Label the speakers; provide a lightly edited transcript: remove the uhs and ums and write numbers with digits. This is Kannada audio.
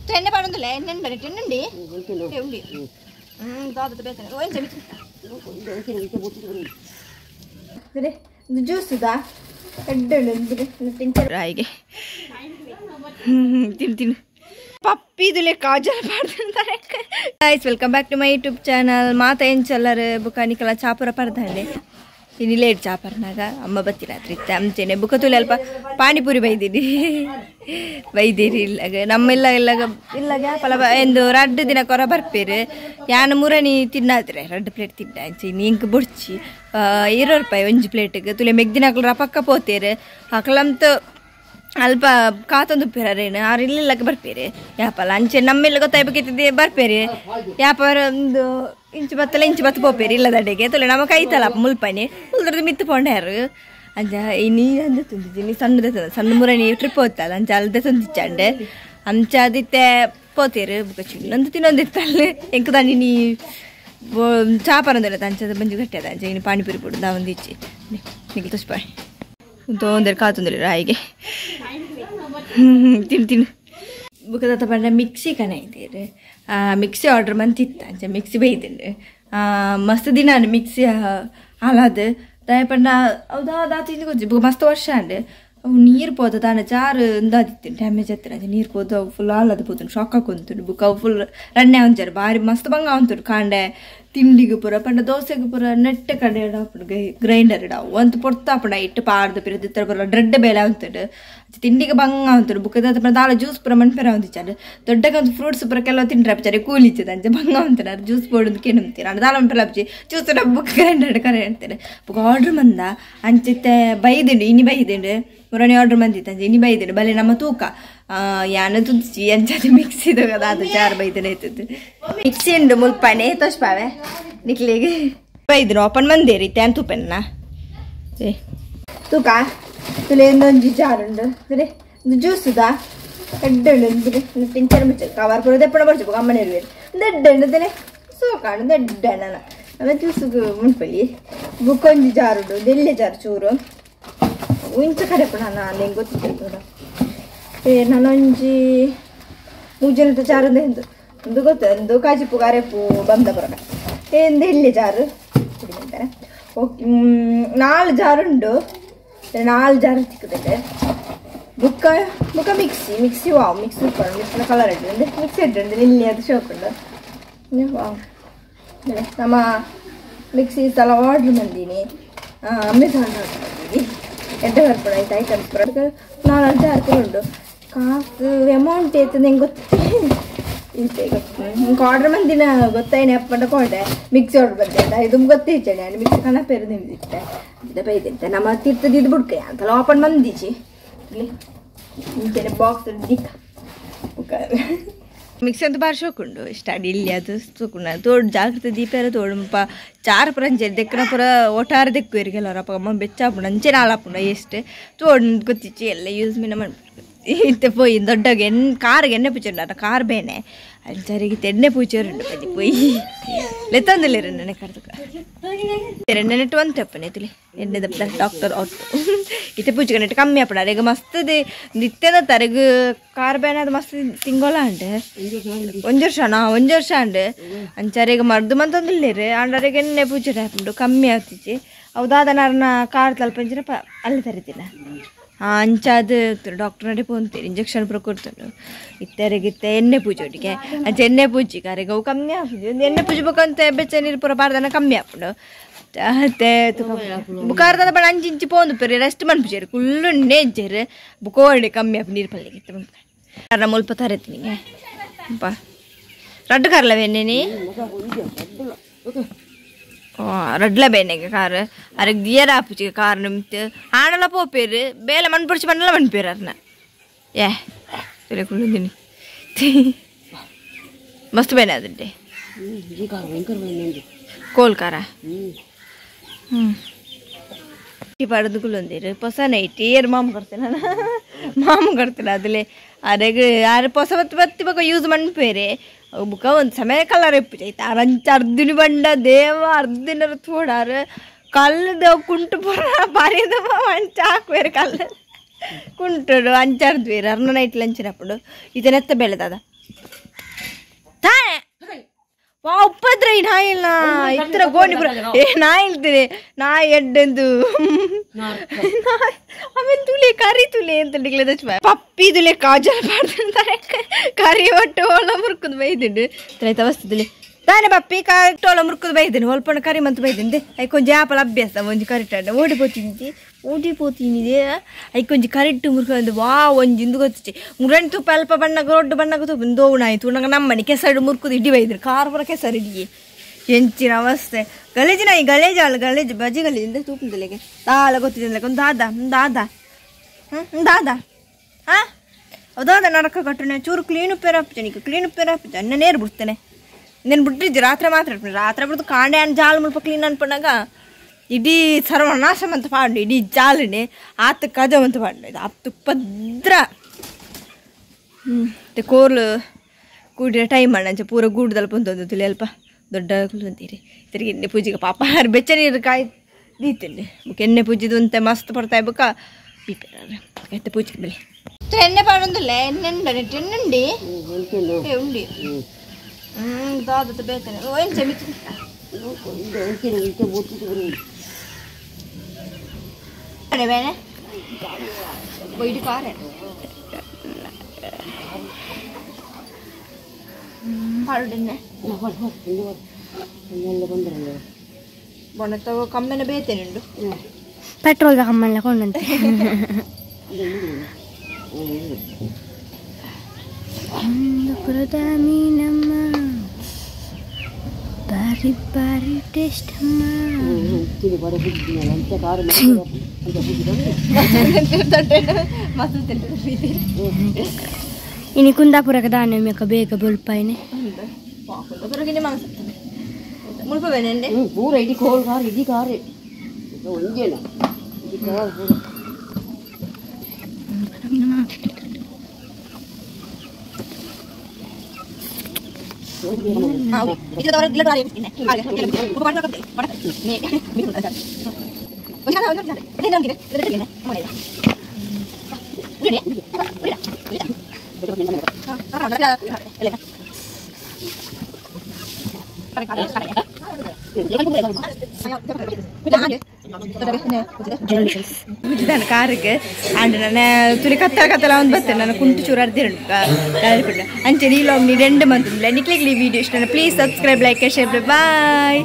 Speaker 1: Tenne parandule, nen bari tennendi. Undi. Daadata betane. Oen se bitu. Dere, juice da. Eddelu dere, tincher raige. Tin. Puppy dule kajal pardantare. Guys, welcome back to my YouTube channel. Maata en challare bukani kala chapura pardande. Ini late chaparnaga amma battiraatri amchene bukatule alpa pani puri baidini baidiri illaga nammella illaga palaba endu raddu dina kora barpere yana murani tinnadre reddu plate tinna anchi nink borchi 20 ರೂಪಾಯಿ ಒಂಜಿ ಪ್ಲೇಟ್ ಗೆ ತುಲೆ ಮೆಗ್ದಿನಕಲ್ ರಪಕ್ಕ ಪೋತೆರೆ ಹಕಲಂತ ಅಲ್ಪ ಕಾತೊಂದು ಪೆರೇನೆ ಆರು ಇಲ್ಲಿಲ್ಲಕ್ಕೆ ಬರ್ಪೇರೆ ಯಾಪಲ್ಲ ಅಂಚೆ ನಮ್ಮೆಲ್ಲ ಗೊತ್ತಾಯ್ಬೇಕಿತ್ತಿದ್ದೆ ಬರ್ಪೇರೆ ಯಾಪಾರ ಒಂದು ಇಂಚು ಬತ್ತು ಪೋಪೇರಿ ಇಲ್ಲದಡೆಗೆ ತುಲೆ ನಮ್ಮ ಕೈತಲ್ಲ ಮುಲ್ಪನೆ ಉಲ್ದ್ರದ್ದು ಮಿತ್ತು ಪೊಂಡ್ಯಾರು ಅಂಚ ನೀ ಅಂದ ತುಂದಿದ್ದೀನಿ ಸಣ್ಣ ಮುರಣಿ ಟ್ರಿಪ್ ಹೋಗ್ತಲ್ಲ ಅಂಚ ಅಲ್ದೆ ತುಂದಿಚ್ಚಂಡೆ ಅಂಚ ಅದಿತ್ತೆ ಪೋತೇರು ಬುಕ್ಕ ಚಿನ್ನೊಂದು ತಿನ್ನೊಂದಿತ್ತಲ್ಲಿ ಎಂಕ ದಾನಿ ನೀ ಚಾಪರಂದಿಲ್ಲ ಅಂಚದ ಬಂಜು ಗಟ್ಟಿ ಅದ ಅಂಚ ಇನ್ನು ಪಾನಿಪುರಿ ಪುಡು ನಾ ಒಂದಿಚ್ಚಿ ನಿಖಿಲ್ ತುಷ್ಪಾಯ್ ತೊಂದರೆ ಕಾತೊಂದಿಲ್ಲ ರಾಯಿಗೆ ತಿನ್ನು ಬುಕ್ಕದ ಬಂದ ಮಿಕ್ಸಿ ಕನ ಇದ್ದೀರಿ ಮಿಕ್ಸಿ ಆರ್ಡ್ರ್ ಮಂತಿತ್ತ ಅಂಚ ಮಿಕ್ಸಿ ಬೈದಿಲ್ಲ ಮಸ್ತ್ ದಿನ ಮಿಕ್ಸಿ ಹಾಲಾದ ದಯಪಂಡ ಹೌದಾ ತಿಂದು ಕೊಚ್ಚಿ ಬುಕ್ಕ ಮಸ್ತ್ ವರ್ಷ ಅಂಡೆ ಅವು ನೀರು ಪೋದ ತಾನೆ ಚಾರು ಇಂದಾದಿತ್ತು ಡ್ಯಾಮೇಜ್ ಹತ್ತಿರ ಅಂಚೆ ನೀರು ಪೋದು ಅವು ಫುಲ್ ಹಾಲದ ಪೋತು ಶಾಕ್ ಹಾಕೊಂತು ಬುಕ್ಕ ಅವು ಫುಲ್ ರನ್ನೆ ಅಂಚಾರು ಭಾರಿ ಮಸ್ತ್ ಬಂಗ ಅಂತು ಕಾಂಡೆ ತಿಂಡಿಗೆ ಪೂರ ಪಂಡ ದೋಸೆಗೆ ಪೂರ ನೆಟ್ಟ ಕಡೆ ಇಡಾಪುಡು ಗ್ರೈಂಡರ್ ಇಡಾವು ಅಂತ ಪೊಡ್ತಾಪುಡ ಇಟ್ಟು ಪಾರ್ದು ಪಿರದು ಇತ್ತರ ಪೂರ ಡ್ರೆಡ್ ಬೇಲೆ ಅಂತಡು ತಿಂಡಿಗೆ ಬಂಗ ಅಂತಡು ಬುಕ್ಕದ ಪುರ ದಾಳ ಜ್ಯೂಸ್ ಪೂರ ಮಣ್ಪೆರ ಹೊಂದಿಚ್ಚಾರು ದೊಡ್ಡಗೆ ಒಂದು ಫ್ರೂಟ್ಸ್ ಪೂರ ಕೆಲವು ತಿಂಡ್ರೆ ಅಪ್ಚಾರೆ ಕೂಲಿಚ್ಚದ ಅಂಚೆ ಬಂಗ ಅಂತಾರೆ ಜ್ಯೂಸ್ ಬೋರ್ಡ್ ನಂಬ್ತೀರ ಅಣ್ಣ ದಾಳ ಮಣ್ಪೆಲ್ಲ ಹಚ್ಚಿ ಜ್ಯೂಸ್ ಬುಕ್ ಗ್ರೈಂಡರ್ ಕರೆ ಅಂತಾರೆ ಬುಕ್ ಆರ್ಡ್ರ್ ಮಂದ ಅಂಚಿತ್ತೆ ಬೈದಿಂಡು ಇನಿ ಬೈದಿಂಡು ಮುರಣಿ ಆರ್ಡ್ರ್ ಮಂದಿತ್ತು ಅಂಚೆ ಇನಿ ಬೈದಿಂಡು ಬಲೆ ನಮ್ಮ ತೂಕ ಯಾನ ತುದಿಸಿ ಅಂಚದು ಮಿಕ್ಸಿದು కదా ಅದು ಚಾರ್ ಬೈದನೆ ಆಯ್ತದ್ದು ಮಿಕ್ಸಿ ಉಂಡು ಮುಲ್ಪನೆ ತೋಷ್ಪಾವೆ ನಿಕ್ಲಿಗೆ ಬೈದ್ರು ಓಪನ್ ಮಂದೇರಿ ತ್ಯಾನ್ ತೂಪೆನ್ನ ತೂಕ ತುಲೆ ಒಂದೊಂಜಿ ಜಾರುಂಡು ತುಲೆ ಜ್ಯೂಸುದಾ ಎಡ್ಡುಂಡು ತುಲೆ ತಿಂಚರ ಮುಚ್ಚ ಕವರ್ ಪುರ ದೆಪ್ಪಣ ಬರ್ಚು ಅಮ್ಮನ ಇರುವೇರು ದೆಡ್ಡುಂಡು ತುಲೆ ಸೋಕಾಂಡು ದೆಡ್ಡಣ್ಣ ಆಮೇಲೆ ಜ್ಯೂಸುಗೆ ಮುನ್ಪಲ್ಲಿ ಬುಕ್ಕೊಂಜಿ ಜಾರುಂಡು ದೆಲ್ಲೆ ಜಾರು ಚೂರು ಇಂಚ ಕಡೆ ಪುಣ ನಾನು ಹೆಂಗೆ ಗೊತ್ತಿತ್ತು ನಾನೊಂಜಿ ಮೂಜನದ ಚಾರು ಒಂದು ಗೊತ್ತೊಂದು ಕಾಜಿಪು ಗಾರೆಪು ಬಂದ ಬರೋಣ ಎಂದು ಇಲ್ಲಿ ಜಾರು ಕುಡಿತಾರೆ ಓಕೆ 4 ಜಾರುಂಡು 4 ಜಾರು ಸಿಕ್ಕುತ್ತೆ ಬುಕ್ಕ ಮಿಕ್ಸಿ ವಾವ್ ಮಿಕ್ಸಿ ಸೂಪರ್ ಮಿಕ್ಸಿನ ಕಲರ್ ಇಟ್ಟು ಅಂದರೆ ಮಿಕ್ಸಿ ಇಟ್ಟು ಇಲ್ಲಿ ಅದು ಶೋಪ್ ಉಂಡು ವಾವ್ ನಮ್ಮ ಮಿಕ್ಸಿ ಸಲ ಆರ್ಡ್ರ್ ಬಂದೀನಿ ಅಮೆಝಾನ್ ಆರ್ಡ್ರ್ ಬಂದೀನಿ ಎಡ್ಡೆ ಬರ್ಪಡ ಆಯ್ತು ಐಟಮ್ಸ್ ಬರೋದು 4 ಜಾರು ಉಂಡು ಕಾಸು ಅಮೌಂಟ್ ಏತದೆ ಹೆಂಗೆ ಗೊತ್ತೇ ಆರ್ಡ್ರ್ ಮಂದಿನ ಗೊತ್ತಾಯ್ನೆ ಅಪ್ಪಂಡ ಕೊಂಡೆ ಮಿಕ್ಸಿ ಆರ್ಡ್ರ್ ಬಂದೆ ಇದು ಗೊತ್ತೈತೆ ನಾನು ಮಿಕ್ಸಿ ಕಣ ಪೇರು ನಿಮ್ದಿತ್ತೆ ಅದೇ ಬೈದಿತ್ತೆ ನಮ್ಮ ತೀರ್ಥದ ಇದು ಬಿಡ್ಕೆ ಅಂತಲ್ಲ ಓಪನ್ ಮಂದಿಚಿ ಇಂಚೆ ಬಾಕ್ಸ್ ದಿಕ್ಕ ಮಿಕ್ಸಿ ಅಂತ ಬಾರಿ ಶೋಕುಂಡು ಇಷ್ಟ ಅಡಿ ಇಲ್ಲಿ ಅದು ಸೋಕುಂಡು ತೋಡು ಜಾಗ್ರತೆ ದೀಪೇರ ತೋಡು ಚಾರ್ ಪುರ ಅಂಚೆ ದೆಕ್ಕನ ಪುರ ಒಟ್ಟಾರ ದೆಕ್ಕು ಇರಿಗೆಲ್ಲ ಅಪ್ಪ ಅಮ್ಮ ಬೆಚ್ಚಾಪುಂಡು ಅಂಚೆ ನಾಲಾಪುಂಡು ಎಷ್ಟು ತೋಡು ಗೊತ್ತಿಚ್ಚಿ ಎಲ್ಲ ಯೂಸ್ ಮಿನ ಮಾಡ್ಬಿಟ್ಟು ಇತ್ತೆ ಪೋಯಿ ದೊಡ್ಡಗೆ ಕಾರ್ಗೆ ಎಣ್ಣೆ ಪೂಚೆ ಕಾರ್ ಬೇನೆ ಅಂಚರಿಗೆ ಎಣ್ಣೆ ಪೂಚೋರುಂಡು ಪದಿ ಪೋಯಿ ಲೆತ್ತಂದಿಲ್ಲ ನೆನೆ ಕರ್ದಕ ಎಣ್ಣೆ ನೆಟ್ಟು ಒಂದು ತೆಪ್ಪನೆ ತುಲಿ ಎಣ್ಣೆ ದಪ್ಪ ಡಾಕ್ಟರ್ ಅವ್ರು ಇತ್ತೆ ಪೂಚೆ ನೆಟ್ಟು ಕಮ್ಮಿ ಅಪ್ಪಡ ಈಗ ಮಸ್ತದೆ ನಿತ್ಯದ ತರಗ ಕಾರ್ ಬೇನೆ ಅದು ಮಸ್ತ್ ತಿಂಗೋಲ ಅಂಡೆ ಒಂದು ವರ್ಷ ಅಂಡೆ ಅಂಚಾರಿಗೆ ಮರ್ದು ಮಂತೊಂದಿಲ್ಲರಿ ಅಂಡರಿಗೆ ಎಣ್ಣೆ ಪೂಚೆ ಹಾಕೊಂಡು ಕಮ್ಮಿ ಆಗ್ತಿಚ್ಚಿ ಹೌದಾದ ನಾರನ್ನ ಕಾರ್ ತಲುಪಂಚಿನ ಅಲ್ಲಿ ತರಿತಿಲ್ಲ ಅಂಚಾದು ಡಾಕ್ಟರ್ ನಡೆ ಪೋಂತೀರಿ ಇಂಜೆಕ್ಷನ್ ಪೂರ ಕೊಡ್ತಾನು ಇತ್ತರಿಗಿತ್ತೆ ಎಣ್ಣೆ ಪೂಜೆ ಒಟ್ಟಿಗೆ ಅಂಚೆ ಎಣ್ಣೆ ಪೂಜೆ ಕಾರಿಗೆ ಅವು ಕಮ್ಮಿ ಆಗ್ತದೆ ಎಣ್ಣೆ ಪೂಜೆ ಬೇಕಂತ ಬೆಚ್ಚ ನೀರು ಪೂರ ಬಾರ್ದನ ಕಮ್ಮಿ ಹಾಕೊಂಡು ಮತ್ತೆ ಬುಕಾರ್ದ ಬಡ ಅಂಚಿ ಪೋಂದು ಪೇರಿ ರೆಸ್ಟ್ ಮನ್ಪುಜೇರಿ ಕುಲ್ಲು ನೇಜ್ಜೇರಿ ಬುಕೋಡಿ ಕಮ್ಮಿ ಹಾಕಿ ನೀರು ಪಲ್ಲಿಗಿತ್ತು ಕಾರಣ ಮುಲ್ಪ ತರತ್ತೀನಿ ಅಪ್ಪ ರಡ್ಡು ಕಾರ್ಲವೇನೇನಿ ರಡ್ಲ ಬೇನೆಗೆ ಕಾರ್ ಅರಗ್ ದಿಯರ ಆಪುಚಿಗೆ ಕಾರ್ ನಿಮ್ತು ಹಾಣೆಲ್ಲ ಪೋಪೇರು ಬೇಲೆ ಮಣ್ಣು ಪುಡಿಸಿ ಮಣ್ಣೆಲ್ಲ ಮಣ್ಪೇರು ಅದನ್ನ ತಲೆ ಕುಳ್ಳಿದ್ದೀನಿ ಮಸ್ತ್ ಬೇನೆ ಅದಂತೆ ಕೋಲ್ ಕಾರ ಪಡೆದು ಕುಳ್ಳೊಂದಿರು ಹೊಸ ನೈಟಿ ಏರು ಮಾಮು ಕೊಡ್ತೇನೆ ಅದಲ್ಲಿ ಅರೆಗೆ ಯಾರು ಹೊಸ ಬತ್ತಿ ಬಕ್ಕ ಯೂಸ್ ಮಣ್ಪೇರೆ ಬುಕ್ಕ ಒಂದು ಸಮಯ ಕಲರ್ ಎಪ್ಪಿಚೈತೆ ಅರಂಚ ಅರ್ದಿನ ಬಂಡ ದೇವ ಅರ್ದಿನ ತೋಡಾರು ಕಲ್ಲದ ಕುಂಟು ಪುರ ಬಾರಿದ ಅಂಚ ಹಾಕ್ಬೇರೆ ಕಲ್ಲ ಕುಂಟು ಅಂಚಾರ್ದ್ವೇರು ಅರ್ನ ನೈಟ್ ಲಂಚಿನప్పుడు ಇದನ್ನೆತ್ತ ಬೆಳೆದದ ತಾನೆ ಉಪ್ಪತ್ರ ಈ ನಾಯಿ ಇಲ್ಲ ಇತ್ರ ಗೋಣಿಪುರ ನಾಯಿ ಹೇಳ್ತೀನಿ ನಾಯಿ ಎಡ್ಡೆಂದು ಆಮೇಲೆ ತುಳಿ ಕರಿ ತುಳಿ ಅಂತ ಪಪ್ಪಿ ತುಳಿ ಕಾಜಲ್ ಮಾಡ್ತಾರೆ ಕರಿ ಒಟ್ಟು ಒಳ ಮುರ್ಕುದು ಬೈದಿಂಡು ಆಯ್ತು ಅವಸ್ಥೆ ತುಳಿ ತಾನೆ ಪಪ್ಪಿ ಕಟ್ಟೋಳ ಮುರ್ಕುದು ಬೈದೇನೆ ಹೊಲ್ಪಣ ಕರಿ ಮಂತ್ ಬೈದಿಂದೆ ಐಕೊಂಜಿ ಆಪಲ ಅಭ್ಯಾಸ ಒಂಜಿ ಕರಿಟ್ಟ ಓಡಿಪೋತಿನಿದೆ ಐಕೊಂಜಿ ಕರಿಟ್ಟು ಮುರ್ಕೊಂಡು ವಾ ಒಂಜಿಂದು ಗೊತ್ತಿಚ್ಚಿ ಮುರಂಟು ತುಪ್ಪ ಅಲ್ಪ ಬಣ್ಣಗ ರೊಡ್ಡು ಬಣ್ಣಗ ತುಪ್ಪ ದೋಣಾಯ್ತು ನಂಗೆ ನಮ್ಮನೆ ಕೆಸರು ಮುರ್ಕುದು ಇಡಿ ಬೈದ್ರು ಕಾರ್ ಪುರ ಕೆಸರು ಇಡಿ ಎಂಚಿನ ಅವಸ್ಥೆ ಗಲೇಜಿನ ಈ ಗಲೇಜು ಬಜಿ ಗಲೇಜಿಂದ ತೂಪದಲೆಗೆ ತಾಳ ಗೊತ್ತಿದ್ದ ಒಂದು ದಾದ ದಾದ ಹಾಂ ಅದಾದ ನಡಕ ಕಟ್ಟಣೆ ಚೂರು ಕ್ಲೀನು ಪೇರಾಪಿತ ಅನ್ನ ನೇರು ಬಿಡ್ತೇನೆ నేను ಬಿಟ್ಟಿದ್ದೆ ರಾತ್ರಿ ಮಾತ್ರ ಬಿಡ್ದು ಕಾಂಡೆ ಅನ್ನ ಜಾಲು ಮುಲ್ಪ ಕ್ಲೀನ್ ಅನ್ಪಣ್ಣಾಗ ಇಡೀ ಸರ್ವನಾಶಂ ಅಂತ ಪಾಂಡು ಇಡೀ ಜಾಲನೆ ಆತ ಕಜಮ್ ಅಂತ ಪಾಂಡು ಇದು ಆತು ಪದ್ರ ಕೋರ್ಲು ಕೂಡಿರ ಟೈಮ್ ಅಣ್ಣ ಪೂರ ಗೂಡ್ದಲ್ಲಿ ಬಂದೊಂದು ತುಳಿ ಅಲ್ಪ ದೊಡ್ಡ ಅಂತೀರಿ ತಿರುಗಿ ಎಣ್ಣೆ ಪೂಜೆಗೆ ಪಾಪ ಯಾರು ಬೆಚ್ಚ ನೀರು ಕಾಯಿ ದೀತೇನೆ ಎಣ್ಣೆ ಪೂಜೆದು ಅಂತ ಮಸ್ತ್ ಪಡ್ತಾ ಇಬ್ಬಕ ಬೀಪೆ ಪೂಜೆಗೆ ಬೆಲೆ ಎಣ್ಣೆ ಪಾಡೊಂದಿಲ್ಲ ಎಣ್ಣೆ ಉಂಡಿ ದಾದ ಬೇತನೆ ಏನು ಚಮಿತು ಬೇನೆ ಬೈಡಿ ಕಾರೆ ಹಾಡುನೆ ಬೊಣತ ಕಮ್ಮೆನ ಬೇತೇನೆ ಉಂಡು ಪೆಟ್ರೋಲ್ದ ಕಮ್ಮೆಲ್ಲ ಕೊಂಡಂತೆ ನಮ್ಮ ಬಾರಿ ಬಾರಿ ಟೇಸ್ಟ್ ಅಮ್ಮ ಇನ್ನು ಕುಂದಾಪುರಕ್ಕೆ ದಾನೆ ಮೇಕ ಬೇಗ ಬುಲ್ಪಾಯಿನೆ ಮುಲ್ಪವೇನೆ ಪೂರ ಇಡೀ ಕೋಲ್ ಕಾರ್ ಇಡೀ ಕಾರೆ ಒಂದೇನ ಕಾರಿಗೆ ಅಂಡ್ ನನ್ನ ತುರಿ ಕತ್ತಲ ಒಂದು ಬರ್ತೇನೆ ನಾನು ಕುಂಟು ಚೂರು ಅರ್ದಿರಡು ಅಂಚೆ ನೀಲೊಮ್ಮೆ 2 ಮಂತ್ ನಿಕ್ಲಿಗೆ ಈ ವಿಡಿಯೋ ಇಷ್ಟ please subscribe like share bye.